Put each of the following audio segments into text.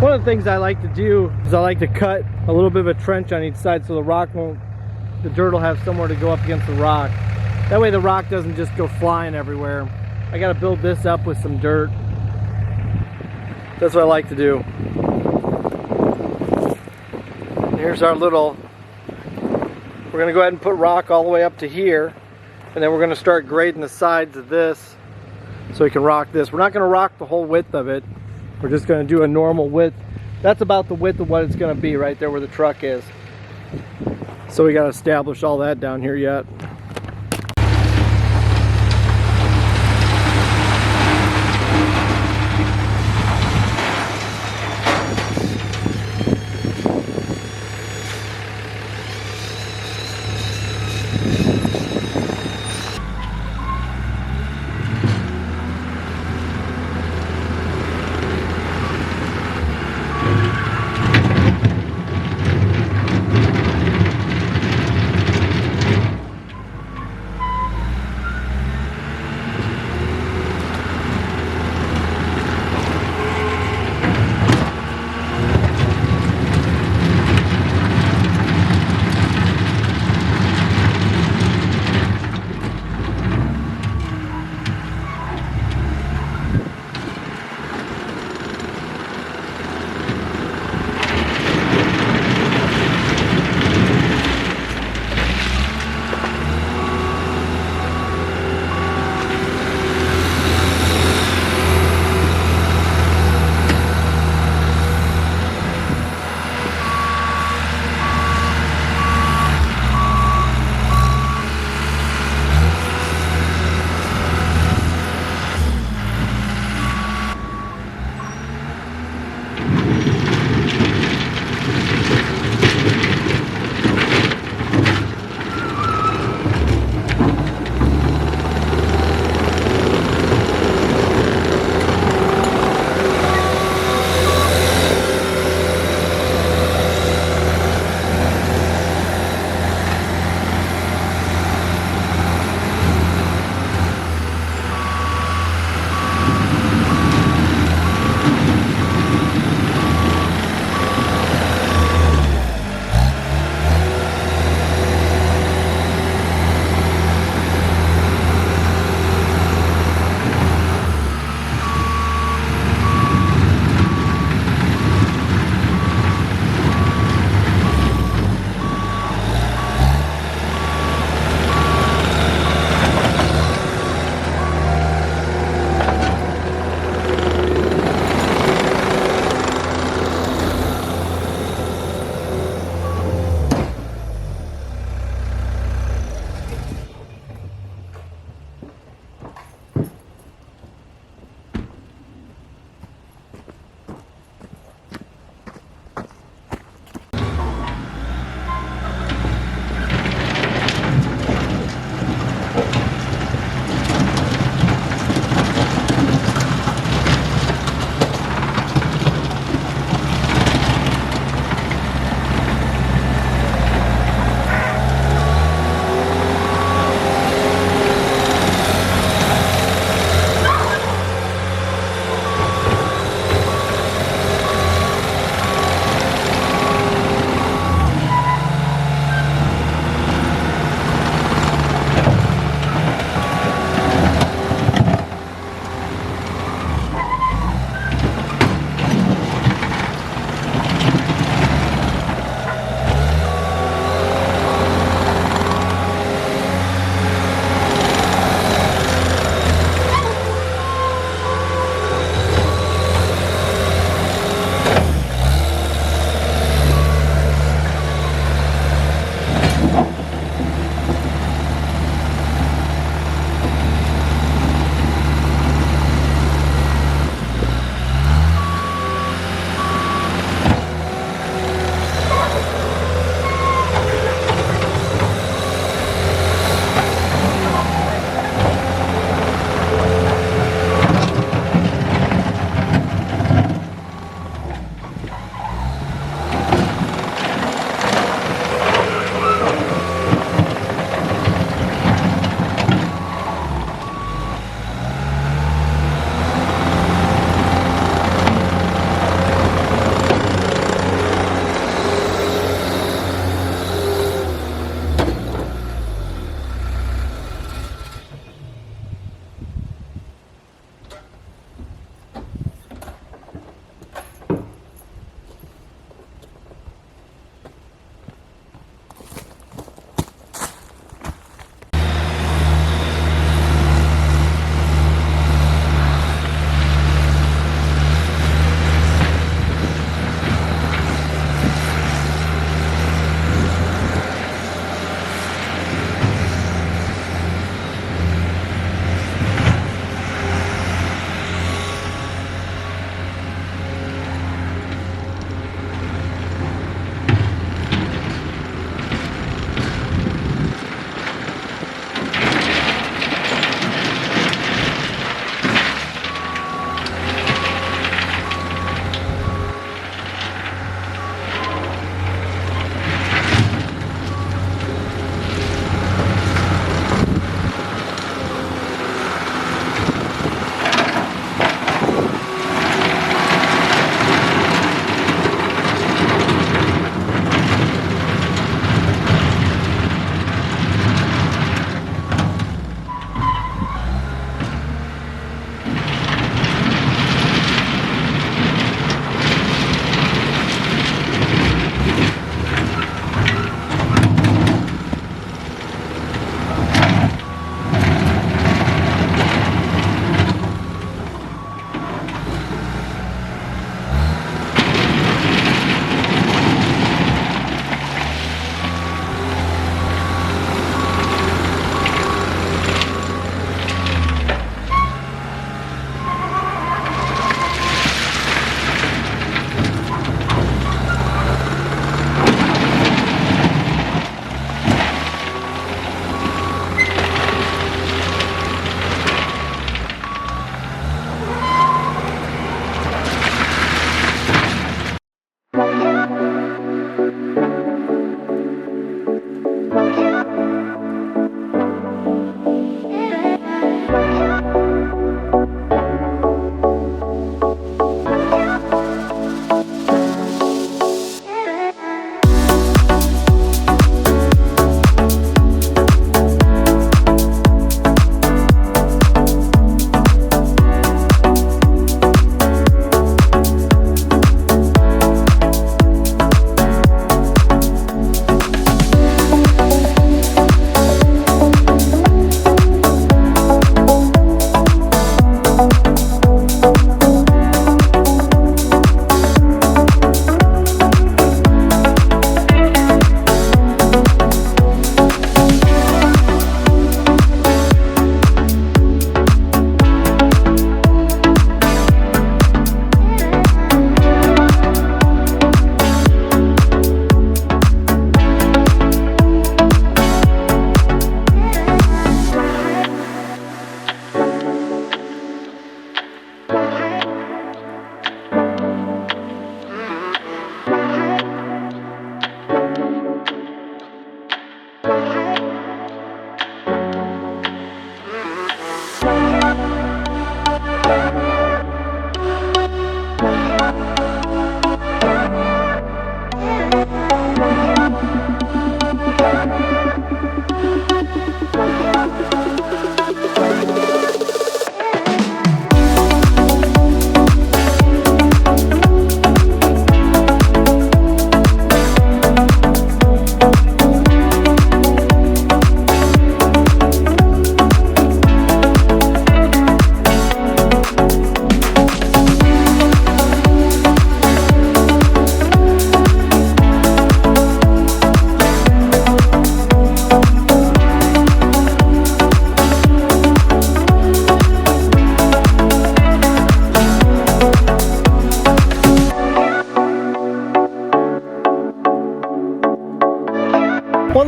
One of the things I like to do is I like to cut a little bit of a trench on each side so the dirt will have somewhere to go up against the rock. That way the rock doesn't just go flying everywhere. I got to build this up with some dirt. That's what I like to do. Here's our little, we're going to go ahead and put rock all the way up to here, and then we're going to start grading the sides of this so we can rock this. We're not going to rock the whole width of it. We're just going to do a normal width. That's about the width of what it's going to be right there where the truck is. So we got to establish all that down here yet.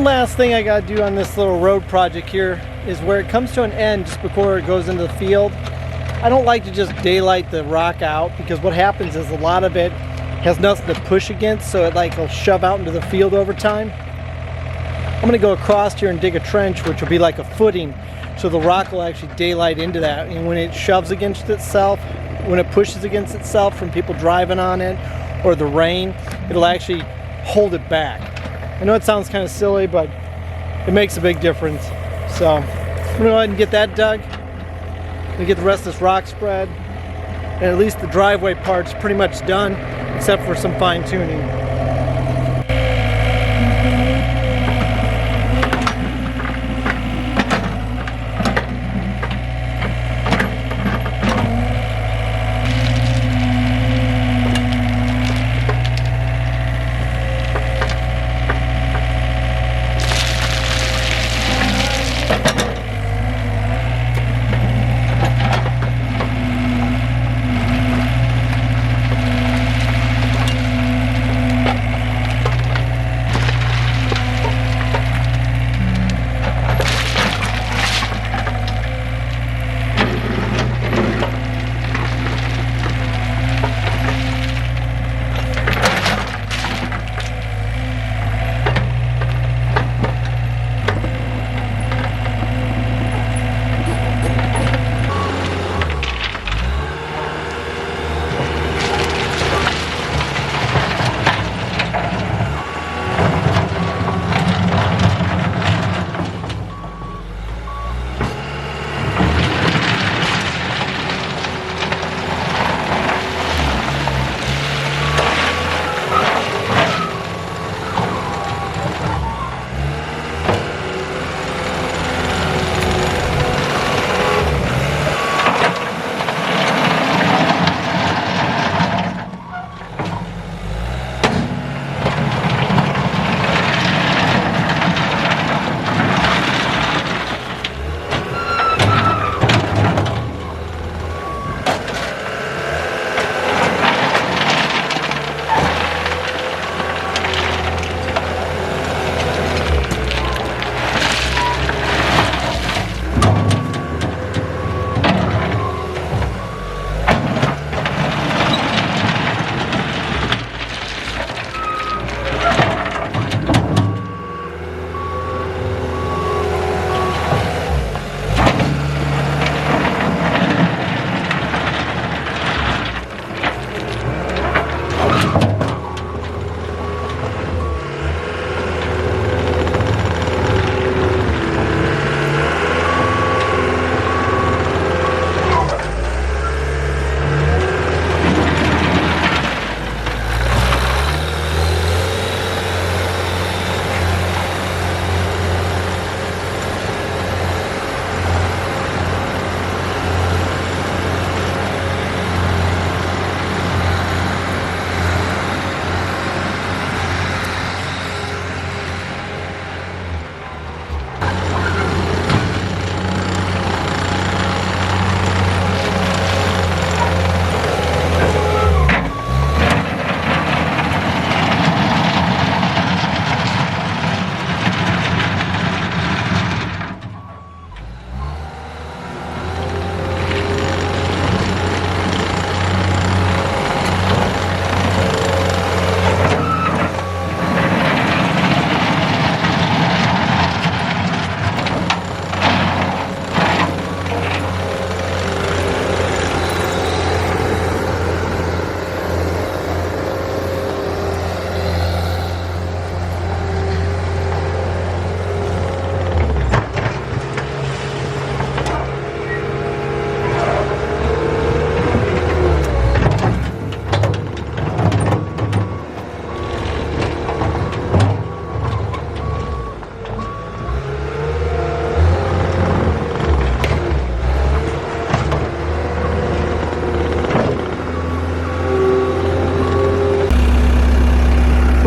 last thing I gotta do on this little road project here is where it comes to an end just before it goes into the field. I don't like to just daylight the rock out, because what happens is a lot of it has nothing to push against, so it will shove out into the field over time. I'm gonna go across here and dig a trench, which will be like a footing, so the rock will actually daylight into that, and when it shoves against itself, when it pushes against itself from people driving on it or the rain, it'll actually hold it back. I know it sounds kind of silly, but it makes a big difference. So I'm gonna go ahead and get that dug. I'm gonna get the rest of this rock spread, and at least the driveway part's pretty much done, except for some fine tuning.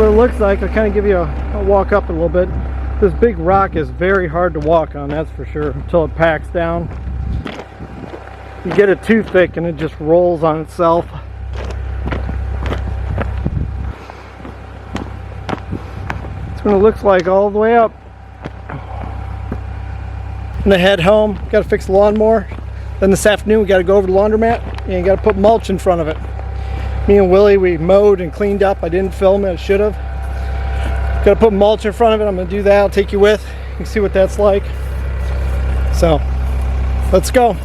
what it looks like. I'll kind of give you a walk up a little bit. This big rock is very hard to walk on, that's for sure, until it packs down. You get it too thick and it just rolls on itself. That's what it looks like all the way up. I'm gonna head home. Got to fix the lawnmower. Then this afternoon we got to go over to the laundromat and got to put mulch in front of it. Me and Willie, we mowed and cleaned up. I didn't film it. I should have. Got to put mulch in front of it. I'm gonna do that. I'll take you with. You can see what that's like. So let's go.